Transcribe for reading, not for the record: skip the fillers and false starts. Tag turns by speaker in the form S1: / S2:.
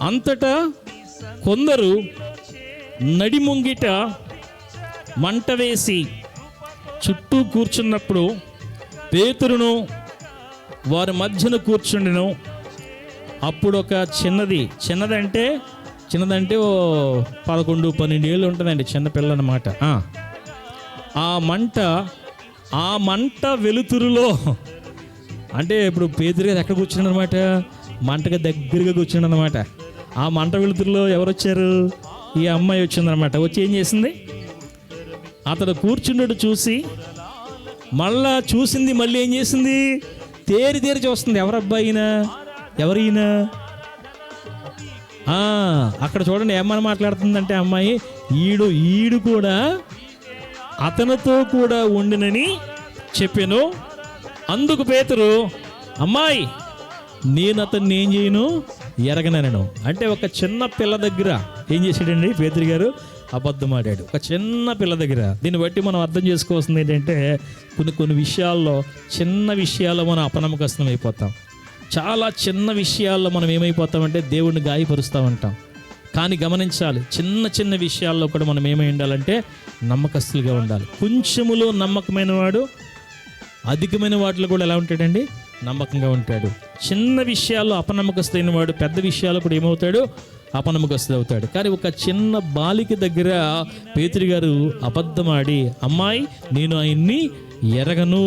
S1: అంతటా కొందరు నడిముంగిట మంట వేసి చుట్టూ కూర్చున్నప్పుడు పేతురును వారి మధ్యన కూర్చుండెను. అప్పుడు ఒక చిన్నదంటే ఓ 11-12 ఏళ్ళు ఉంటుందండి, చిన్నపిల్ల అన్నమాట. ఆ మంట వెలుతురులో, అంటే ఇప్పుడు పేతురు గారు ఎక్కడ కూర్చున్నాడు అనమాట, మంటగా దగ్గరగా కూర్చున్నాడు అనమాట. ఆ మంట వెలుతురులో ఎవరు వచ్చారు? ఈ అమ్మాయి వచ్చిందనమాట. వచ్చి ఏం చేసింది? అతడు కూర్చున్నాడు చూసి మళ్ళా చూసింది, మళ్ళీ ఏం చేసింది? తేరి చూస్తుంది. ఎవరబ్బాయినా, ఎవరైనా అక్కడ చూడండి ఏమని మాట్లాడుతుందంటే అమ్మాయి, ఈడు కూడా అతనితో కూడా ఉండినని చెప్పాను. అందుకు పేతురు, అమ్మాయి నేను అతన్ని ఏం చేయను, ఎరగనను. అంటే ఒక చిన్న పిల్ల దగ్గర ఏం చేశాడండి పేతురు గారు? అబద్ధం ఆడాడు, ఒక చిన్న పిల్ల దగ్గర. దీన్ని బట్టి మనం అర్థం చేసుకోవాల్సింది ఏంటంటే, కొన్ని విషయాల్లో, చిన్న విషయాల్లో మనం అపనమ్మకస్తులం అయిపోతాం. చాలా చిన్న విషయాల్లో మనం ఏమైపోతామంటే దేవుడిని గాయపరుస్తూ ఉంటాం. కానీ గమనించాలి, చిన్న విషయాల్లో కూడా మనం ఏమై ఉండాలంటే నమ్మకస్తులుగా ఉండాలి. కొంచెములో నమ్మకమైన వాడు అధికమైన వాటిలో కూడా ఎలా ఉంటాడండి? నమ్మకంగా ఉంటాడు. చిన్న విషయాల్లో అపనమ్మకస్తులైన వాడు పెద్ద విషయాల్లో కూడా ఏమవుతాడు? అపనమ్మకస్తులు అవుతాడు. కానీ ఒక చిన్న బాలిక దగ్గర పేతురు గారు అబద్ధమాడి, అమ్మాయి నేను ఆయన్ని ఎరగను